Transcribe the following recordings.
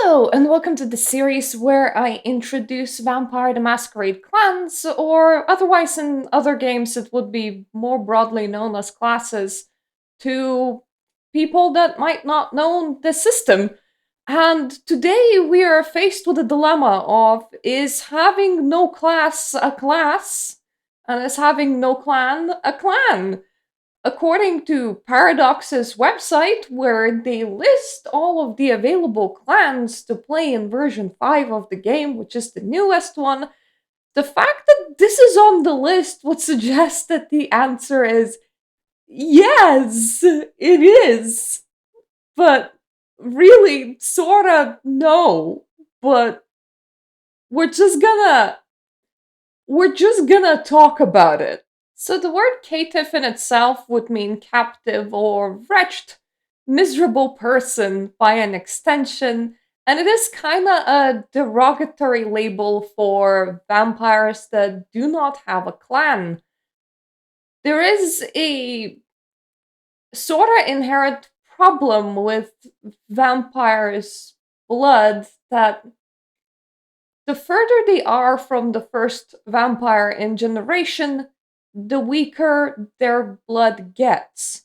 Hello, and welcome to the series where I introduce Vampire the Masquerade clans, or otherwise in other games it would be more broadly known as classes, to people that might not know the system. And today we are faced with a dilemma of is having no class a class, and is having no clan a clan? According to Paradox's website, where they list all of the available clans to play in version 5 of the game, which is the newest one, the fact that this is on the list would suggest that the answer is yes, it is. But really, sorta, no. But we're just gonna talk about it. So the word caitiff in itself would mean captive or wretched, miserable person by an extension, and it is kind of a derogatory label for vampires that do not have a clan. There is a sort of inherent problem with vampires' blood that the further they are from the first vampire in generation, the weaker their blood gets.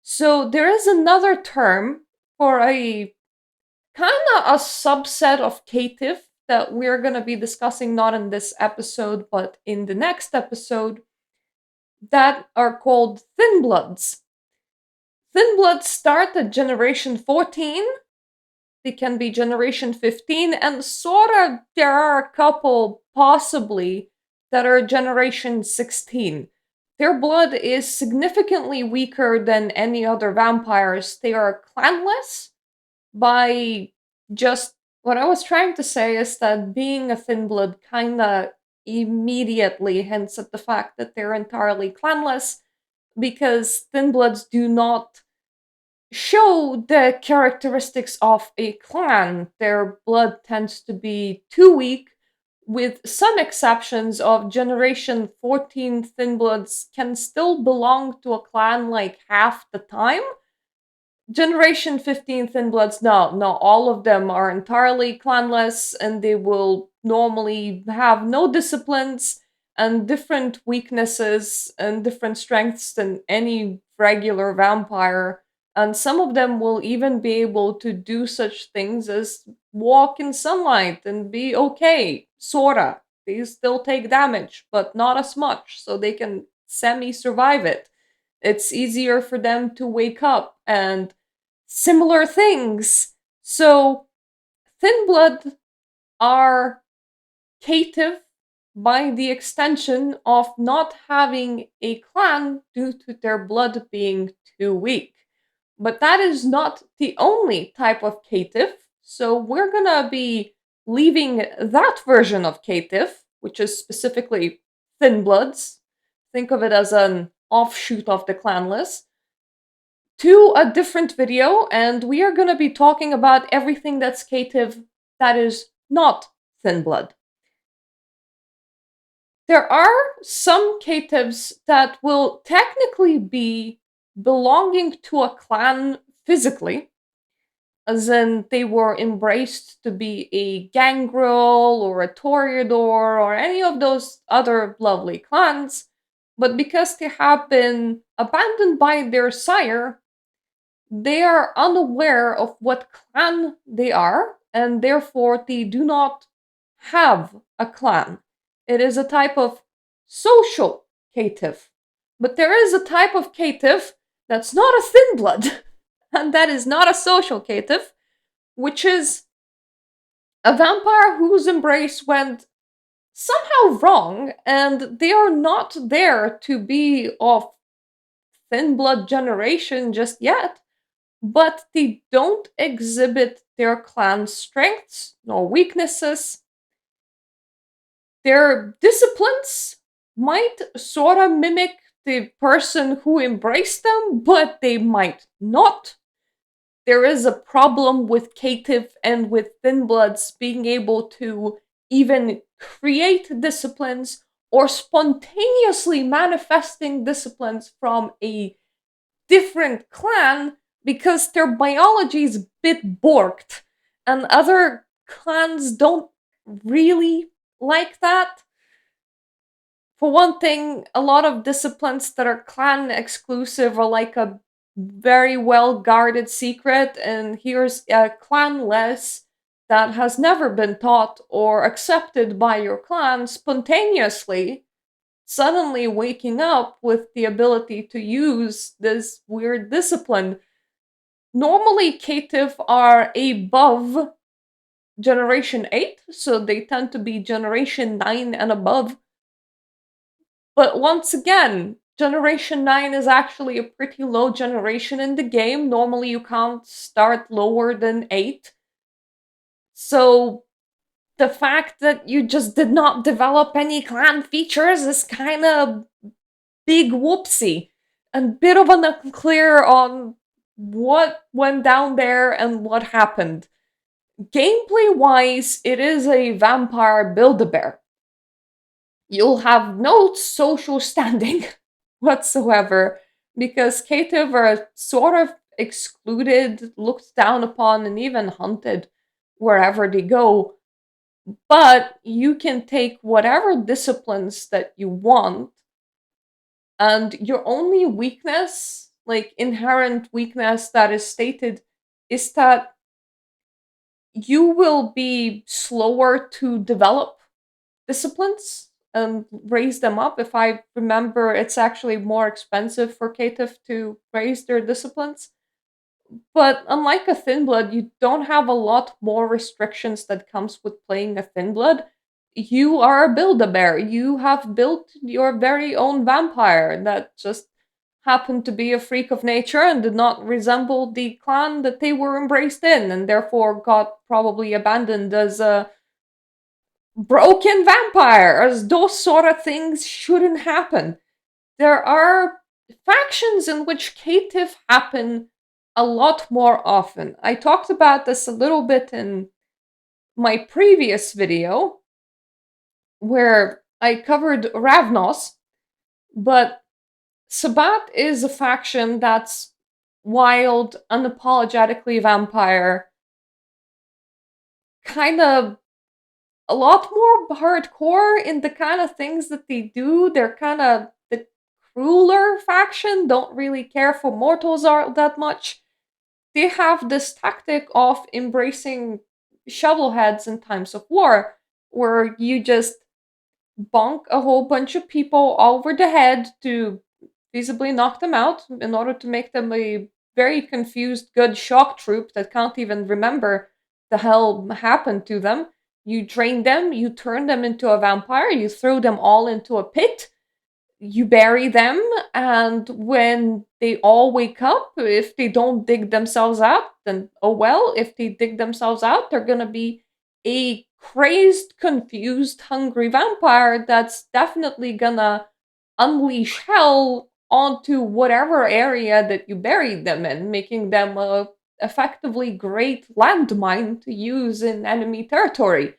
So there is another term for a kind of a subset of caitiff that we're going to be discussing not in this episode but in the next episode that are called thin bloods. Thin bloods start at generation 14. They can be generation 15, and sort of there are a couple possibly that are generation 16. Their blood is significantly weaker than any other vampires. They are clanless by just what I was trying to say is that being a thin blood kinda immediately hints at the fact that they're entirely clanless because thin bloods do not show the characteristics of a clan. Their blood tends to be too weak, with some exceptions of Generation 14 Thin Bloods can still belong to a clan like half the time. Generation 15 Thin Bloods, no, all of them are entirely clanless and they will normally have no disciplines and different weaknesses and different strengths than any regular vampire. And some of them will even be able to do such things as walk in sunlight and be okay, sorta. They still take damage, but not as much, so they can semi survive it. It's easier for them to wake up and similar things. So, Thin Blood are caitiff by the extension of not having a clan due to their blood being too weak. But that is not the only type of caitiff, so we're gonna be leaving that version of caitiff, which is specifically thin bloods, think of it as an offshoot of the clanless, to a different video, and we are gonna be talking about everything that's caitiff that is not thin blood. There are some caitiffs that will technically be belonging to a clan physically, as in they were embraced to be a gangrel or a toreador or any of those other lovely clans, but because they have been abandoned by their sire, they are unaware of what clan they are, and therefore they do not have a clan. It is a type of social caitiff. But there is a type of caitiff that's not a thin blood, and that is not a social caitiff, which is a vampire whose embrace went somehow wrong, and they are not there to be of thin blood generation just yet, but they don't exhibit their clan's strengths nor weaknesses. Their disciplines might sort of mimic the person who embraced them, but they might not. There is a problem with caitiff and with thin bloods being able to even create disciplines or spontaneously manifesting disciplines from a different clan because their biology is a bit borked And other clans don't really like that. For one thing, a lot of disciplines that are clan exclusive are like a very well guarded secret, and here's a clanless that has never been taught or accepted by your clan spontaneously, suddenly waking up with the ability to use this weird discipline. Normally, Caitiff are above Generation 8, so they tend to be Generation 9 and above. But once again, Generation 9 is actually a pretty low generation in the game. Normally, you can't start lower than 8. So, the fact that you just did not develop any clan features is kind of big whoopsie and bit of an unclear on what went down there and what happened. Gameplay wise, it is a vampire Build-A-Bear. You'll have no social standing whatsoever because Caitiff are sort of excluded, looked down upon, and even hunted wherever they go. But you can take whatever disciplines that you want, and your only weakness, like inherent weakness that is stated, is that you will be slower to develop disciplines and raise them up. If I remember, it's actually more expensive for Caitiff to raise their disciplines. But unlike a Thin Blood, you don't have a lot more restrictions that comes with playing a Thin Blood. You are a Build-A-Bear. You have built your very own vampire that just happened to be a freak of nature and did not resemble the clan that they were embraced in, and therefore got probably abandoned as a broken vampire, as those sort of things shouldn't happen. There are factions in which Caitiff happen a lot more often. I talked about this a little bit in my previous video, where I covered Ravnos, but Sabat is a faction that's wild, unapologetically vampire, kind of a lot more hardcore in the kind of things that they do. They're kind of the crueler faction, don't really care for mortals all that much. They have this tactic of embracing shovelheads in times of war, where you just bonk a whole bunch of people over the head to feasibly knock them out in order to make them a very confused good shock troop that can't even remember the hell happened to them. You drain them, you turn them into a vampire, you throw them all into a pit, you bury them, and when they all wake up, if they don't dig themselves out, then oh well. If they dig themselves out, they're gonna be a crazed, confused, hungry vampire that's definitely gonna unleash hell onto whatever area that you buried them in, making them a effectively great landmine to use in enemy territory.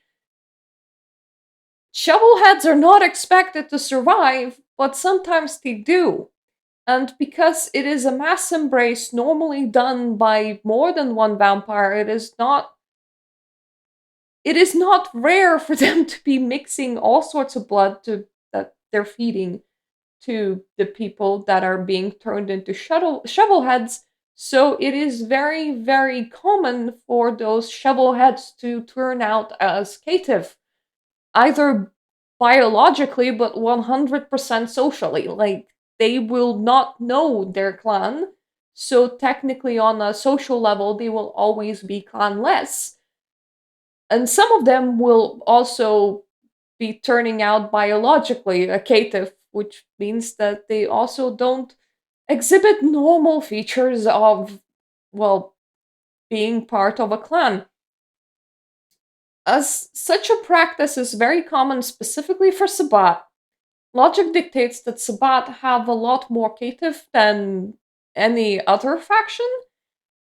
Shovelheads are not expected to survive, but sometimes they do. And because it is a mass embrace normally done by more than one vampire, it is not rare for them to be mixing all sorts of blood that they're feeding to the people that are being turned into shovelheads. So it is very, very common for those shovelheads to turn out as Caitiff, either biologically but 100% socially. Like, they will not know their clan, so technically, on a social level, they will always be clanless. And some of them will also be turning out biologically a caitiff, which means that they also don't exhibit normal features of, well, being part of a clan. As such a practice is very common specifically for Sabbat, logic dictates that Sabbat have a lot more caitiff than any other faction,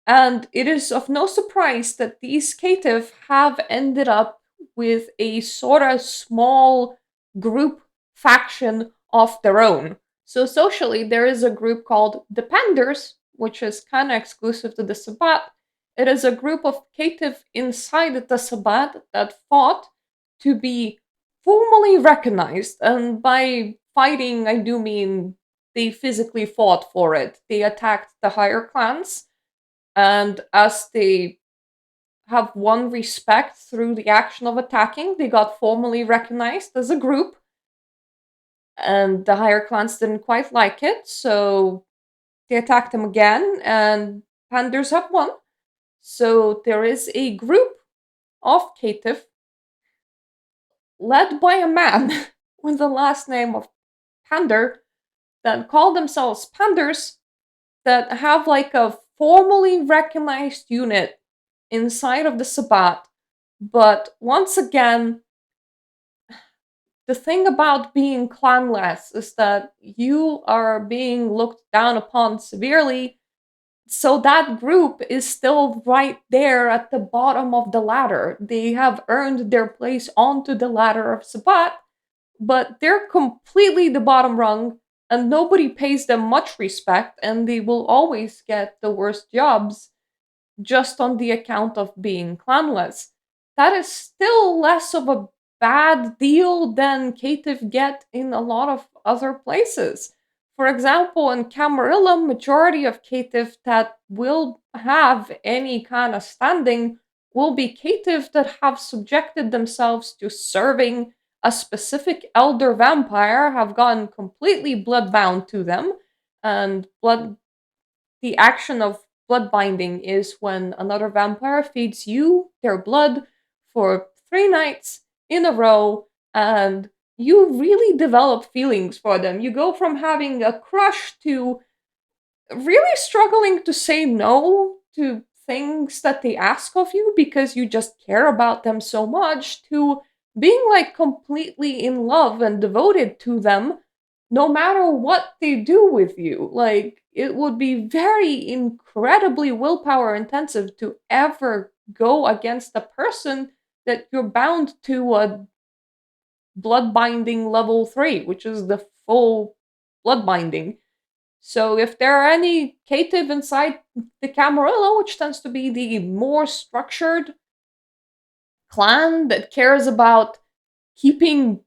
and it is of no surprise that these caitiff have ended up with a sort of small group faction of their own. So socially, there is a group called Dependers, which is kind of exclusive to the Sabbat, It is a group of Caitiff inside the Sabbat that fought to be formally recognized. And by fighting, I do mean they physically fought for it. They attacked the higher clans, and as they have won respect through the action of attacking, they got formally recognized as a group. And the higher clans didn't quite like it, so they attacked them again, and Panders have won. So there is a group of Caitiff led by a man with the last name of Pander that call themselves Panders that have like a formally recognized unit inside of the Sabbat. But once again, the thing about being clanless is that you are being looked down upon severely. So that group is still right there at the bottom of the ladder. They have earned their place onto the ladder of Sabbat, but they're completely the bottom rung, and nobody pays them much respect, and they will always get the worst jobs just on the account of being clanless. That is still less of a bad deal than Caitiff get in a lot of other places. For example, in Camarilla, majority of Caitiff that will have any kind of standing will be Caitiff that have subjected themselves to serving a specific elder vampire, have gone completely bloodbound to them, and blood the action of blood binding is when another vampire feeds you their blood for 3 nights in a row, and you really develop feelings for them. You go from having a crush to really struggling to say no to things that they ask of you because you just care about them so much, to being like completely in love and devoted to them no matter what they do with you. Like, it would be very incredibly willpower intensive to ever go against a person that you're bound to a blood binding level 3, which is the full blood binding. So if there are any Caitiff inside the Camarilla, which tends to be the more structured clan that cares about keeping,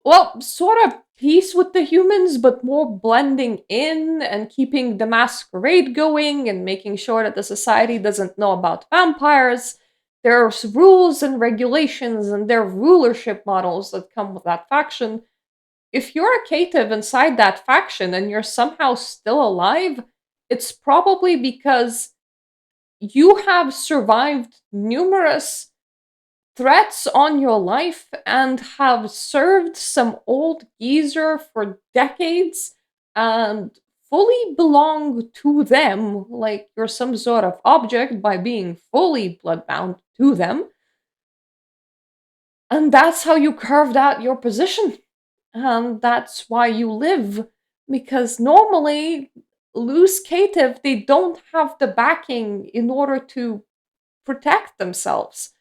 well, sort of peace with the humans, but more blending in and keeping the masquerade going and making sure that the society doesn't know about vampires. There's rules and regulations and there are rulership models that come with that faction. If you're a Caitiff inside that faction and you're somehow still alive, it's probably because you have survived numerous threats on your life and have served some old geezer for decades and fully belong to them, like you're some sort of object by being fully bloodbound to them. And that's how you carved out your position. And that's why you live. Because normally, loose Caitiff, they don't have the backing in order to protect themselves.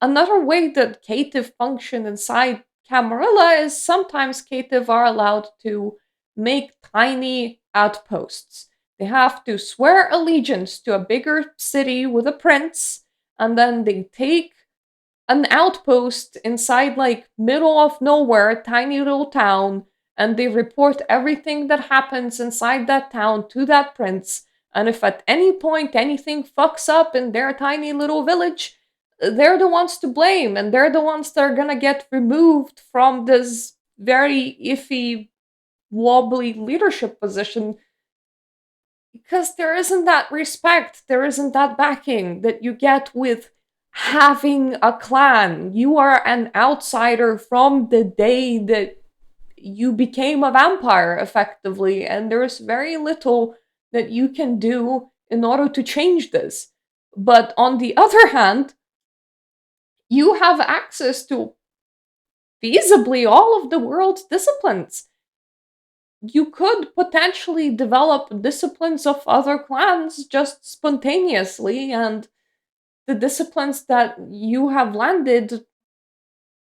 Another way that Caitiff function inside Camarilla is sometimes Caitiff are allowed to make tiny outposts. They have to swear allegiance to a bigger city with a prince, and then they take an outpost inside like middle of nowhere, tiny little town, and they report everything that happens inside that town to that prince. And if at any point anything fucks up in their tiny little village, they're the ones to blame, and they're the ones that are gonna get removed from this very iffy, wobbly leadership position because there isn't that respect, there isn't that backing that you get with having a clan. You are an outsider from the day that you became a vampire, effectively, and there's very little that you can do in order to change this. But on the other hand, you have access to feasibly all of the world's disciplines. You could potentially develop disciplines of other clans just spontaneously, and the disciplines that you have landed,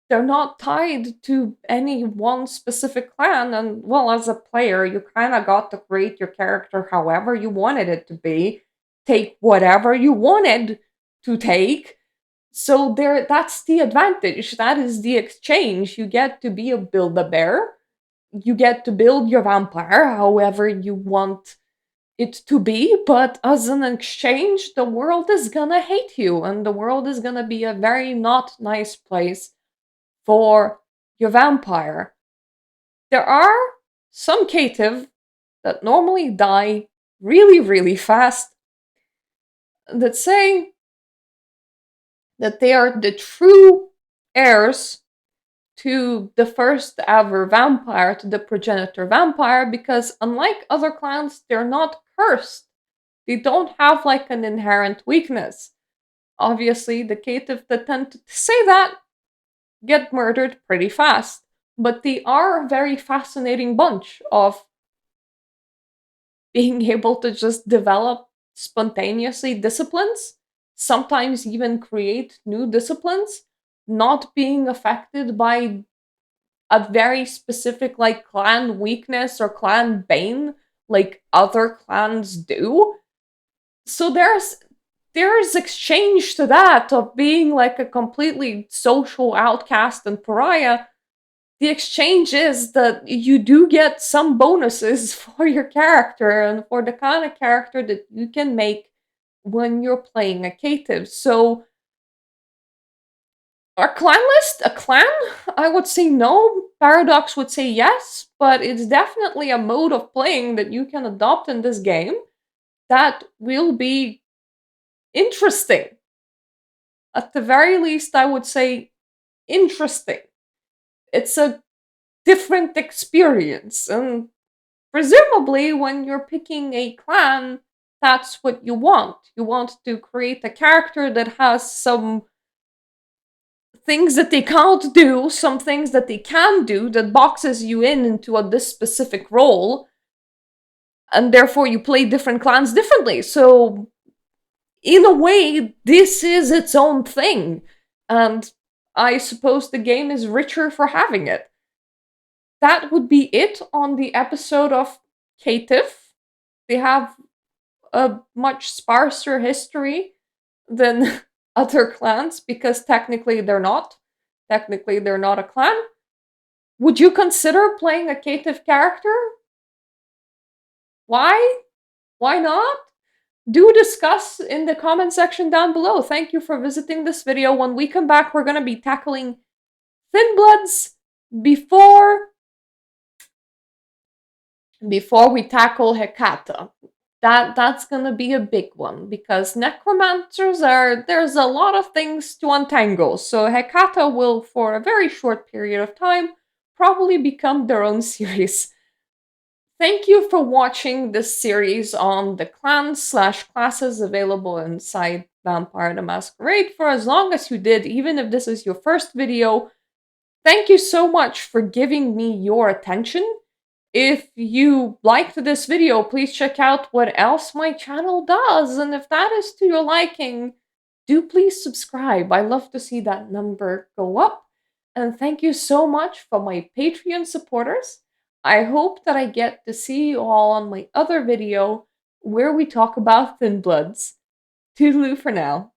they're not tied to any one specific clan. And well, as a player, you kind of got to create your character however you wanted it to be, take whatever you wanted to take. So that's the advantage. That is the exchange. You get to be a Build-A-Bear. You get to build your vampire however you want it to be, but as an exchange, the world is gonna hate you, and the world is gonna be a very not nice place for your vampire. There are some Caitiff that normally die really, really fast that say that they are the true heirs to the first ever vampire, to the progenitor vampire, because unlike other clans, they're not cursed. They don't have like an inherent weakness. Obviously, the Caitiff that tend to say that get murdered pretty fast, but they are a very fascinating bunch of being able to just develop spontaneously disciplines, sometimes even create new disciplines, not being affected by a very specific like clan weakness or clan bane like other clans do. So there's exchange to that of being like a completely social outcast and pariah. The exchange is that you do get some bonuses for your character and for the kind of character that you can make when you're playing a Caitiff. So our clan list, a clan? I would say no. Paradox would say yes, but it's definitely a mode of playing that you can adopt in this game that will be interesting. At the very least, I would say interesting. It's a different experience, and presumably, when you're picking a clan, that's what you want. You want to create a character that has some things that they can't do, some things that they can do, that boxes you in into this specific role, and therefore you play different clans differently. So, in a way, this is its own thing, and I suppose the game is richer for having it. That would be it on the episode of Caitiff. They have a much sparser history than other clans because technically they're not. Technically, they're not a clan. Would you consider playing a Caitiff character? Why? Why not? Do discuss in the comment section down below. Thank you for visiting this video. When we come back, we're going to be tackling Thin Bloods before we tackle Hecata. That's gonna be a big one because necromancers there's a lot of things to untangle. So Hecata will, for a very short period of time, probably become their own series. Thank you for watching this series on the clans/classes available inside Vampire the Masquerade for as long as you did, even if this is your first video. Thank you so much for giving me your attention. If you liked this video, please check out what else my channel does. And if that is to your liking, do please subscribe. I love to see that number go up. And thank you so much for my Patreon supporters. I hope that I get to see you all on my other video where we talk about Thin Bloods. Toodaloo for now.